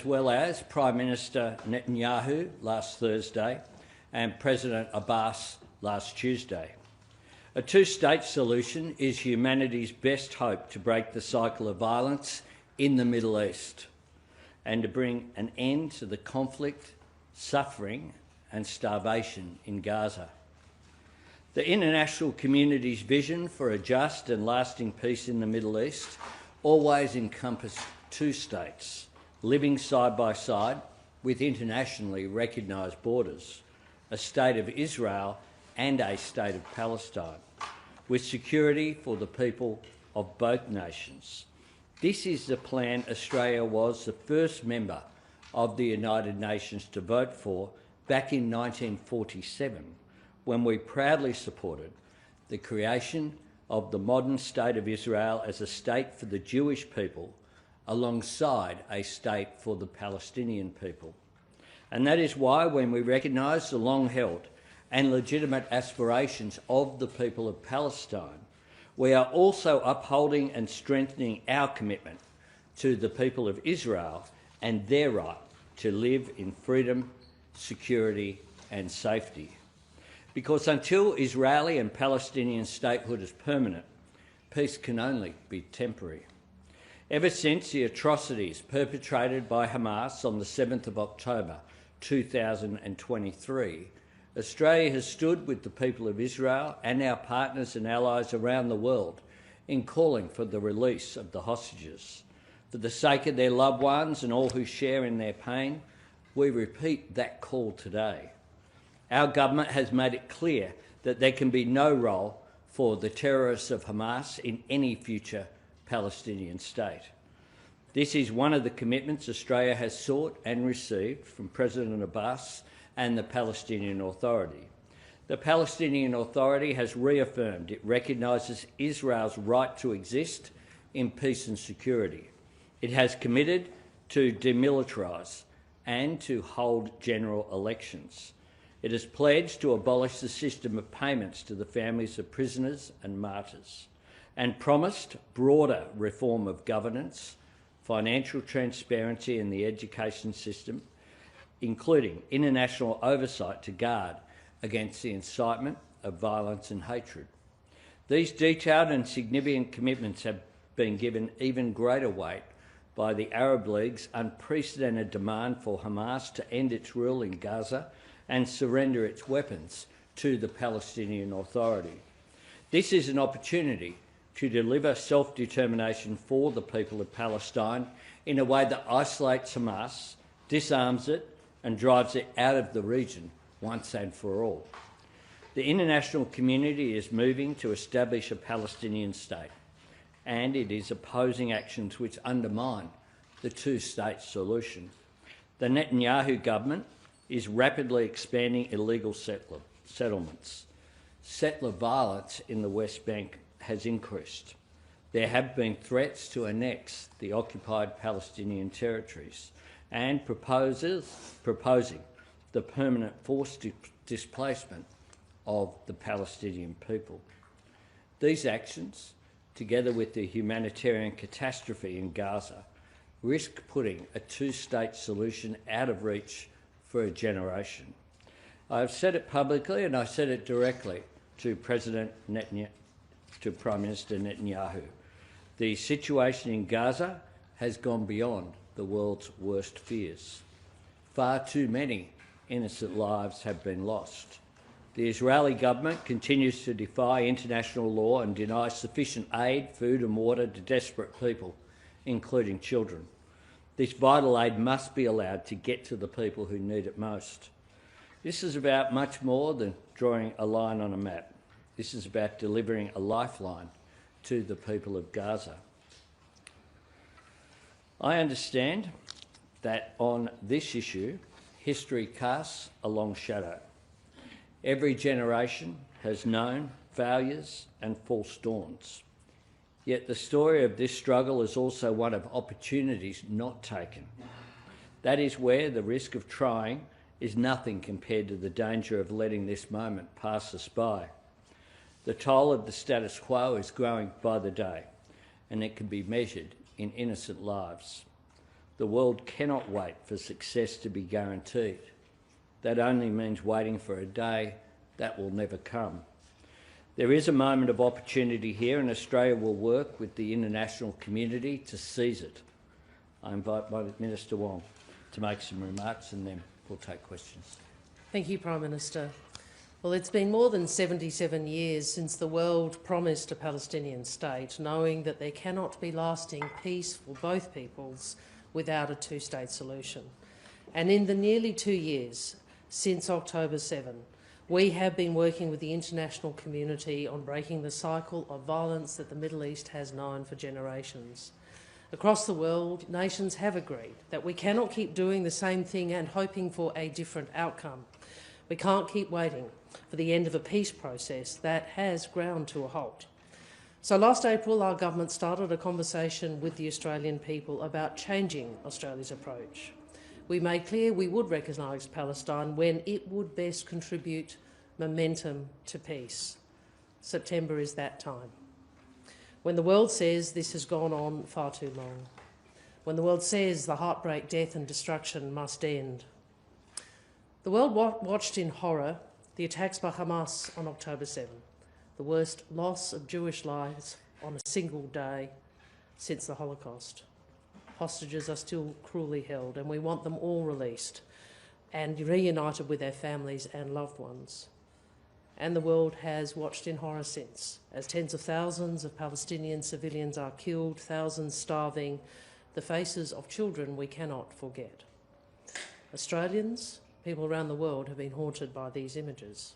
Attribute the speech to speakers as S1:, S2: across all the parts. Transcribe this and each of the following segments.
S1: well as Prime Minister Netanyahu last Thursday and President Abbas last Tuesday. A two-state solution is humanity's best hope to break the cycle of violence in the Middle East and to bring an end to the conflict, suffering and starvation in Gaza. The international community's vision for a just and lasting peace in the Middle East always encompassed two states, living side by side with internationally recognised borders, a state of Israel and a state of Palestine, with security for the people of both nations. This is the plan Australia was the first member of the United Nations to vote for back in 1947, when we proudly supported the creation of the modern State of Israel as a state for the Jewish people alongside a state for the Palestinian people. And that is why, when we recognise the long-held and legitimate aspirations of the people of Palestine, we are also upholding and strengthening our commitment to the people of Israel and their right to live in freedom, security and safety. Because until Israeli and Palestinian statehood is permanent, peace can only be temporary. Ever since the atrocities perpetrated by Hamas on the 7th of October 2023, Australia has stood with the people of Israel and our partners and allies around the world in calling for the release of the hostages. For the sake of their loved ones and all who share in their pain, we repeat that call today. Our government has made it clear that there can be no role for the terrorists of Hamas in any future Palestinian state. This is one of the commitments Australia has sought and received from President Abbas and the Palestinian Authority. The Palestinian Authority has reaffirmed it recognises Israel's right to exist in peace and security. It has committed to demilitarise and to hold general elections. It has pledged to abolish the system of payments to the families of prisoners and martyrs, and promised broader reform of governance, financial transparency in the education system, including international oversight to guard against the incitement of violence and hatred. These detailed and significant commitments have been given even greater weight by the Arab League's unprecedented demand for Hamas to end its rule in Gaza and surrender its weapons to the Palestinian Authority. This is an opportunity to deliver self-determination for the people of Palestine in a way that isolates Hamas, disarms it and drives it out of the region once and for all. The international community is moving to establish a Palestinian state, and it is opposing actions which undermine the two-state solution. The Netanyahu government is rapidly expanding illegal settlements. Settler violence in the West Bank has increased. There have been threats to annex the occupied Palestinian territories and proposing the permanent forced displacement of the Palestinian people. These actions, together with the humanitarian catastrophe in Gaza, risk putting a two-state solution out of reach for a generation. I've said it publicly and I said it directly to Prime Minister Netanyahu. The situation in Gaza has gone beyond the world's worst fears. Far too many innocent lives have been lost. The Israeli government continues to defy international law and deny sufficient aid, food and water to desperate people, including children. This vital aid must be allowed to get to the people who need it most. This is about much more than drawing a line on a map. This is about delivering a lifeline to the people of Gaza. I understand that on this issue, history casts a long shadow. Every generation has known failures and false dawns. Yet the story of this struggle is also one of opportunities not taken. That is where the risk of trying is nothing compared to the danger of letting this moment pass us by. The toll of the status quo is growing by the day, and it can be measured in innocent lives. The world cannot wait for success to be guaranteed. That only means waiting for a day that will never come. There is a moment of opportunity here, and Australia will work with the international community to seize it. I invite Minister Wong to make some remarks and then we'll take questions.
S2: Thank you, Prime Minister. Well, it's been more than 77 years since the world promised a Palestinian state, knowing that there cannot be lasting peace for both peoples without a two-state solution. And in the nearly 2 years since October 7, we have been working with the international community on breaking the cycle of violence that the Middle East has known for generations. Across the world, nations have agreed that we cannot keep doing the same thing and hoping for a different outcome. We can't keep waiting for the end of a peace process that has ground to a halt. So last April, our government started a conversation with the Australian people about changing Australia's approach. We made clear we would recognise Palestine when it would best contribute momentum to peace. September is that time. When the world says this has gone on far too long. When the world says the heartbreak, death and destruction must end. The world watched in horror the attacks by Hamas on October 7, the worst loss of Jewish lives on a single day since the Holocaust. Hostages are still cruelly held, and we want them all released and reunited with their families and loved ones. And the world has watched in horror since, as tens of thousands of Palestinian civilians are killed, thousands starving, the faces of children we cannot forget. Australians, people around the world, have been haunted by these images.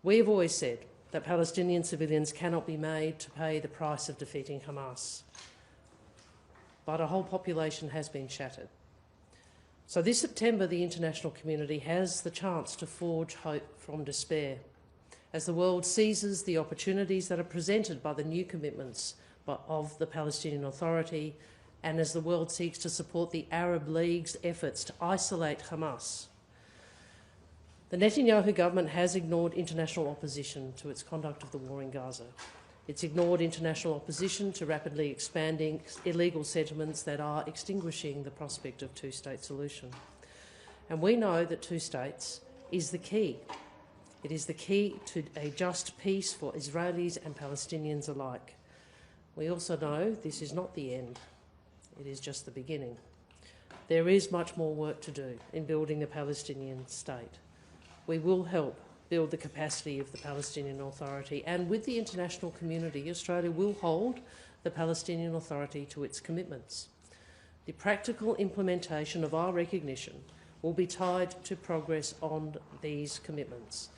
S2: We have always said that Palestinian civilians cannot be made to pay the price of defeating Hamas. But a whole population has been shattered. So this September, the international community has the chance to forge hope from despair as the world seizes the opportunities that are presented by the new commitments of the Palestinian Authority and as the world seeks to support the Arab League's efforts to isolate Hamas. The Netanyahu government has ignored international opposition to its conduct of the war in Gaza. It's ignored international opposition to rapidly expanding illegal settlements that are extinguishing the prospect of two-state solution. And we know that two states is the key. It is the key to a just peace for Israelis and Palestinians alike. We also know this is not the end. It is just the beginning. There is much more work to do in building a Palestinian state. We will help build the capacity of the Palestinian Authority, and with the international community, Australia will hold the Palestinian Authority to its commitments. The practical implementation of our recognition will be tied to progress on these commitments.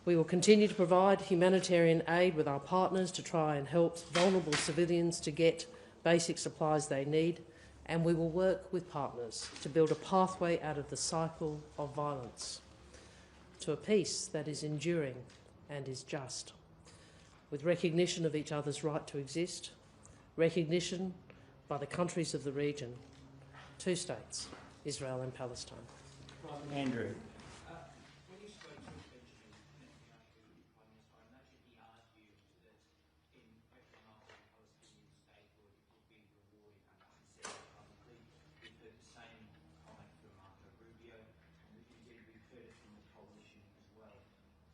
S2: We will continue to provide humanitarian aid with our partners to try and help vulnerable civilians to get basic supplies they need, and we will work with partners to build a pathway out of the cycle of violence to a peace that is enduring and is just, with recognition of each other's right to exist, recognition by the countries of the region, two states, Israel and Palestine.
S1: Andrew.
S3: When you spoke to Benjamin Netanyahu, Prime Minister, I imagine he argued that in opening up a Palestinian statehood would be rewarding, and he said it publicly. We've heard the same comment from Marco Rubio, and indeed we've heard it from the coalition as well.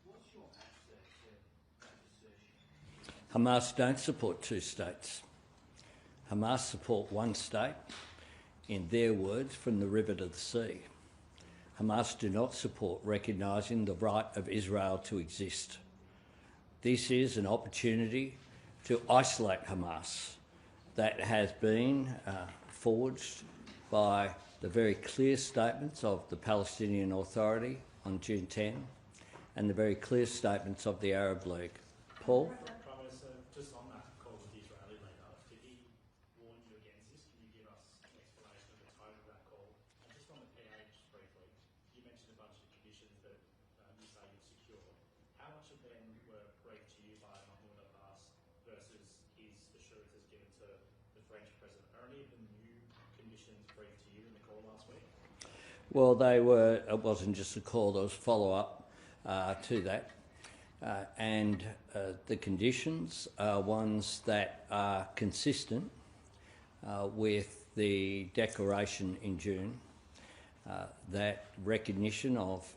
S3: What's your answer to that assertion?
S1: Hamas don't support two states. Hamas support one state, in their words, from the river to the sea. Hamas do not support recognising the right of Israel to exist. This is an opportunity to isolate Hamas that has been forged by the very clear statements of the Palestinian Authority on June 10 and the very clear statements of the Arab League. Paul?
S4: Prime Minister, just on that call with the Israeli leader, did he warn you against this? Can you give us an explanation of the tone of that call? And just on the PH briefly, you mentioned a bunch of conditions that you say you've secured. How much of them were briefed to you by Mahmoud Abbas versus his assurances given to the French president? Are any of the new conditions briefed to you in the call last week?
S1: Well, they were. It wasn't just a call, there was follow-up to that. And the conditions are ones that are consistent with the declaration in June, that recognition of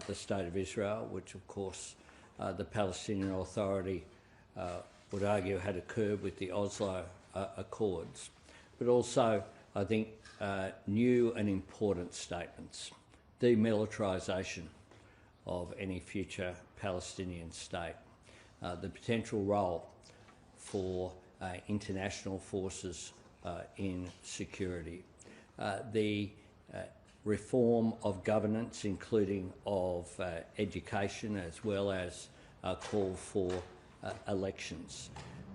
S1: the State of Israel, which of course the Palestinian Authority would argue had occurred with the Oslo Accords, but also I think new and important statements, demilitarisation of any future Palestinian state, the potential role for international forces in security, the reform of governance, including of education, as well as a call for elections,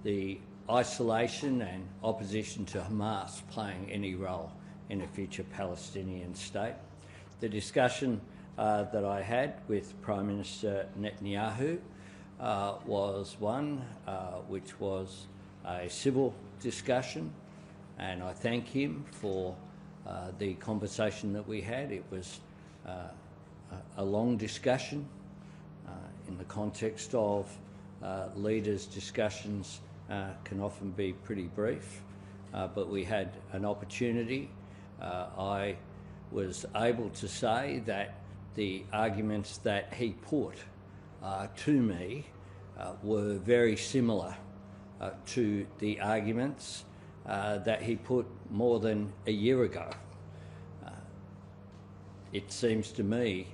S1: the isolation and opposition to Hamas playing any role in a future Palestinian state, the discussion that I had with Prime Minister Netanyahu was one which was a civil discussion, and I thank him for the conversation that we had. It was a long discussion in the context of leaders' discussions can often be pretty brief, but we had an opportunity. I was able to say that the arguments that he put to me were very similar to the arguments that he put more than a year ago. It seems to me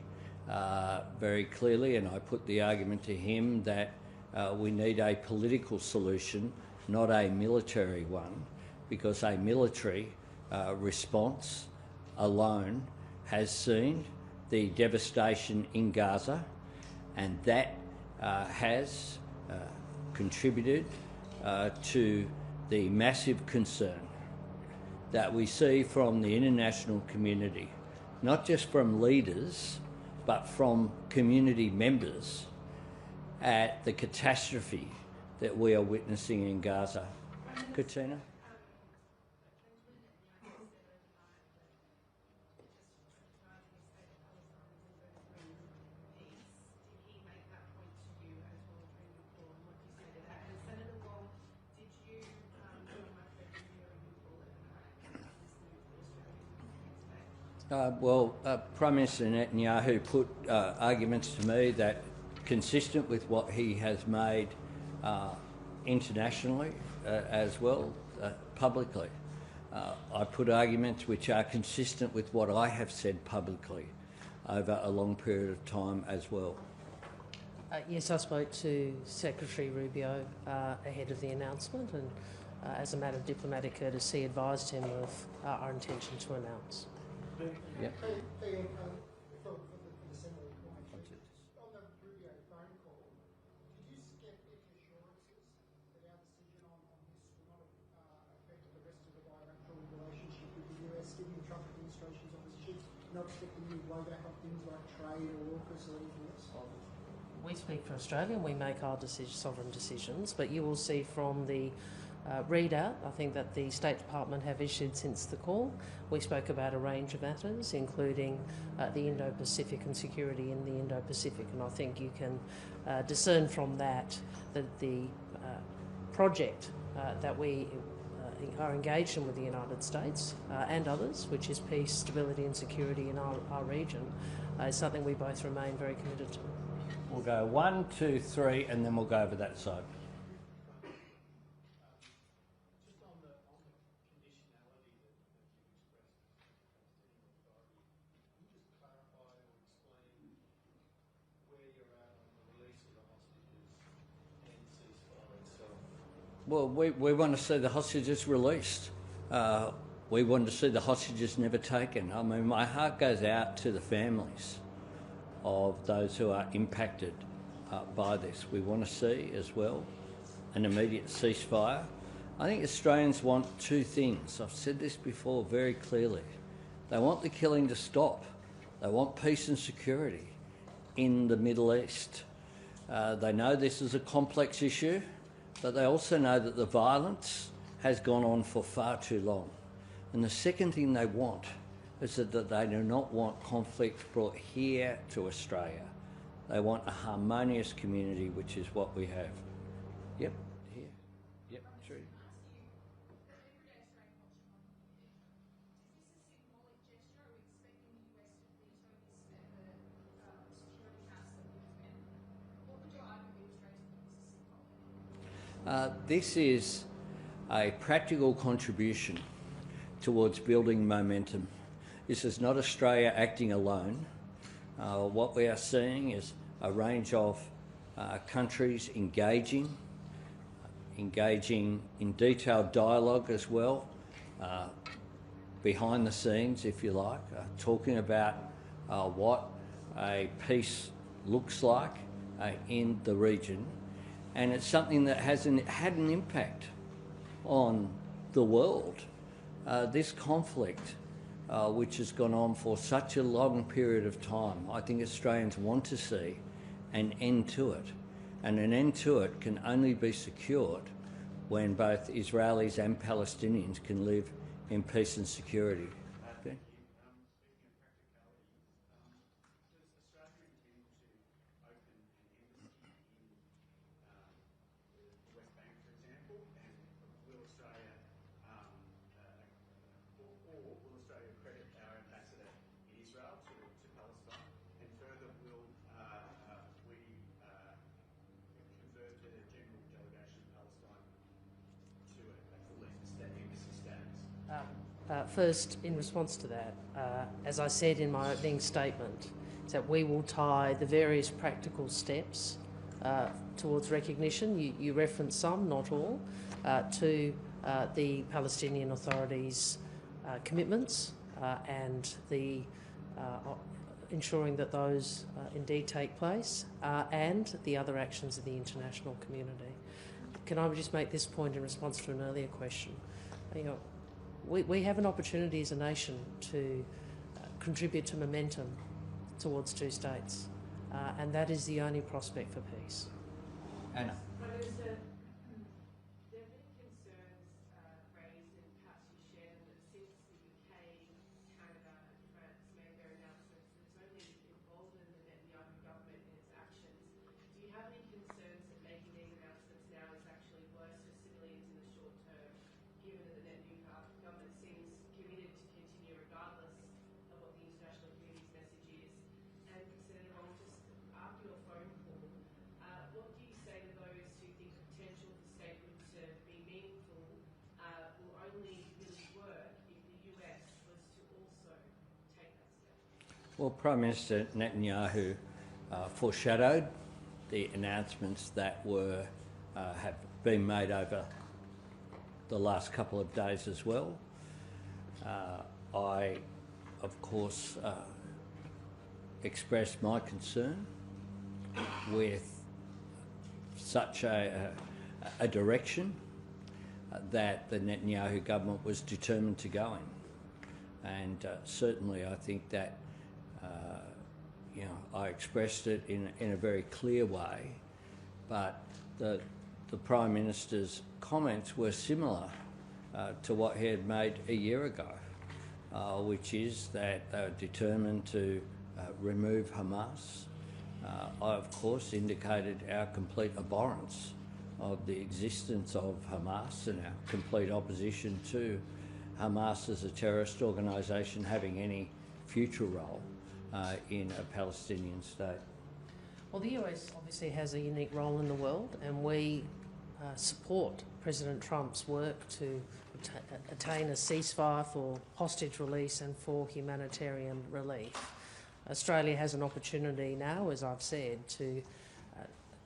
S1: very clearly, and I put the argument to him, that we need a political solution, not a military one, because a military response alone has seen the devastation in Gaza, and that has contributed to the massive concern that we see from the international community, not just from leaders, but from community members, at the catastrophe that we are witnessing in Gaza. Katina? Prime Minister Netanyahu put arguments to me that consistent with what he has made internationally as well, publicly. I put arguments which are consistent with what I have said publicly over a long period of time as well.
S2: Yes, I spoke to Secretary Rubio ahead of the announcement, and as a matter of diplomatic courtesy, advised him of our intention to announce.
S1: Yep.
S5: On the Rubio phone call, did you get any assurances that our decision on this will not affect the rest of the bilateral relationship with the US, given the Trump administration's opposition, not expecting any blowback on things like trade or AUKUS or anything else?
S2: We speak for Australia and we make our sovereign decisions, but you will see from the readout, I think, that the State Department have issued since the call. We spoke about a range of matters, including the Indo-Pacific and security in the Indo-Pacific, and I think you can discern from that that the project that we are engaged in with the United States and others, which is peace, stability and security in our region, is something we both remain very committed to.
S1: We'll go 1, 2, 3, and then we'll go over that side. Well, we want to see the hostages released. We want to see the hostages never taken. I mean, my heart goes out to the families of those who are impacted by this. We want to see as well an immediate ceasefire. I think Australians want two things. I've said this before very clearly. They want the killing to stop. They want peace and security in the Middle East. They know this is a complex issue, but they also know that the violence has gone on for far too long. And the second thing they want is that they do not want conflict brought here to Australia. They want a harmonious community, which is what we have. Yep, here. Yep, true. This is a practical contribution towards building momentum. This is not Australia acting alone. What we are seeing is a range of countries engaging in detailed dialogue as well, behind the scenes, if you like, talking about what a peace looks like in the region. And it's something that had an impact on the world. This conflict, which has gone on for such a long period of time, I think Australians want to see an end to it. And an end to it can only be secured when both Israelis and Palestinians can live in peace and security. Okay?
S2: First, in response to that, as I said in my opening statement, is that we will tie the various practical steps towards recognition, you referenced some, not all, to the Palestinian Authority's commitments and the ensuring that those indeed take place and the other actions of the international community. Can I just make this point in response to an earlier question? We have an opportunity as a nation to contribute to momentum towards two states, and that is the only prospect for peace.
S1: Anna.
S6: Prime Minister, there have been concerns raised, and perhaps you share them, that since the UK, Canada and France made their announcements, it's only emboldened the Netanyahu government in its actions. Do you have any concerns that making these announcements now is actually worse for civilians in the short term, given that the Netanyahu government seems committed to continue regardless of what the international community's message is? And Senator Wong, just after your phone call, what do you say to those who think the potential for statehood to be meaningful will only really work if the US was to also take that step?
S1: Well, Prime Minister Netanyahu foreshadowed the announcements that have been made over the last couple of days as well. I, of course, expressed my concern with such a direction that the Netanyahu government was determined to go in. And certainly I think that I expressed it in a very clear way, but the Prime Minister's comments were similar to what he had made a year ago, which is that they were determined to remove Hamas. I, of course, indicated our complete abhorrence of the existence of Hamas and our complete opposition to Hamas as a terrorist organisation having any future role in a Palestinian state.
S2: Well, the US obviously has a unique role in the world, and we support President Trump's work to attain a ceasefire for hostage release and for humanitarian relief. Australia has an opportunity now, as I've said, to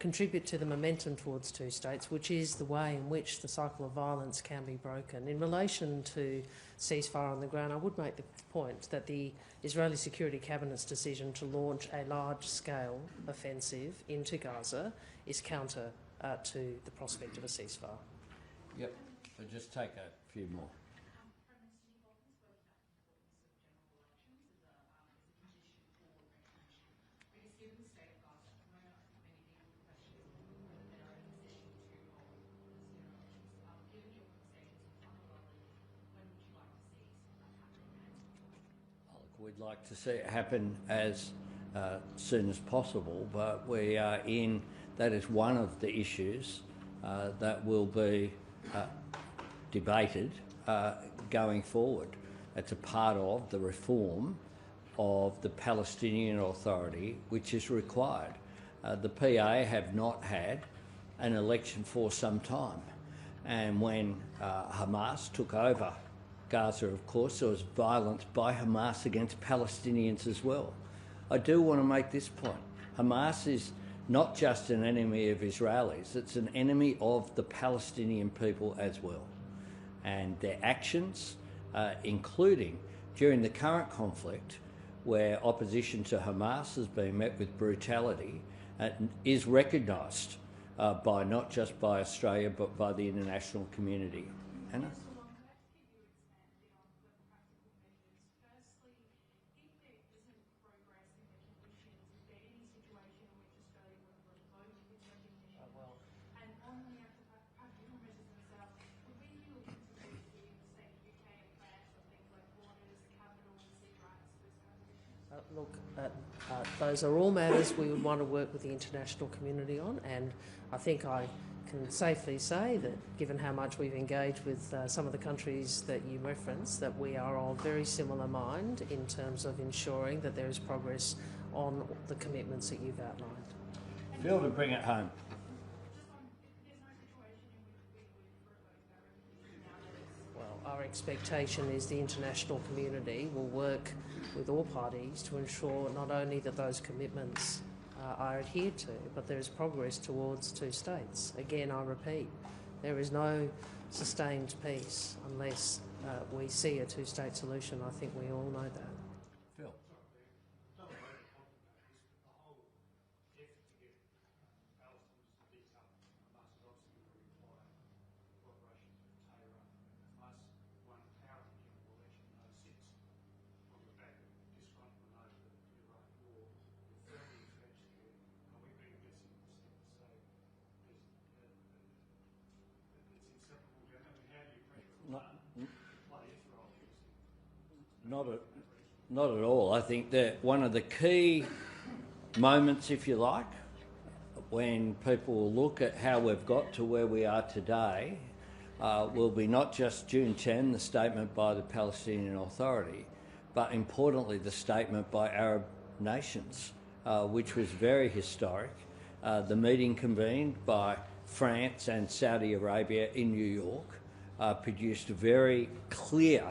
S2: contribute to the momentum towards two states, which is the way in which the cycle of violence can be broken. In relation to ceasefire on the ground, I would make the point that the Israeli Security Cabinet's decision to launch a large-scale offensive into Gaza is counter to the prospect of a ceasefire.
S1: Yep, so just take a few more. We'd like to see it happen as soon as possible, but we are that is one of the issues that will be debated going forward. It's a part of the reform of the Palestinian Authority, which is required. The PA have not had an election for some time. And when Hamas took over Gaza, of course, there was violence by Hamas against Palestinians as well. I do want to make this point. Hamas is not just an enemy of Israelis, it's an enemy of the Palestinian people as well. And their actions, including during the current conflict, where opposition to Hamas has been met with brutality, is recognised by not just by Australia but by the international community. Anna?
S2: Look, those are all matters we would want to work with the international community on, and I think I can safely say that, given how much we've engaged with some of the countries that you referenced, that we are of very similar mind in terms of ensuring that there is progress on the commitments that you've outlined.
S1: Phil, to bring it home.
S2: Well, our expectation is the international community will work with all parties to ensure not only that those commitments are adhered to, but there is progress towards two states. Again, I repeat, there is no sustained peace unless we see a two-state solution. I think we all know that.
S1: Phil. Not at all. I think that one of the key moments, if you like, when people will look at how we've got to where we are today, will be not just June 10, the statement by the Palestinian Authority, but importantly the statement by Arab nations, which was very historic. The meeting convened by France and Saudi Arabia in New York produced very clear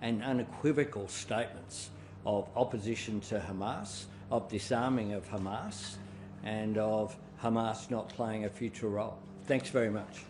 S1: and unequivocal statements of opposition to Hamas, of disarming of Hamas, and of Hamas not playing a future role. Thanks very much.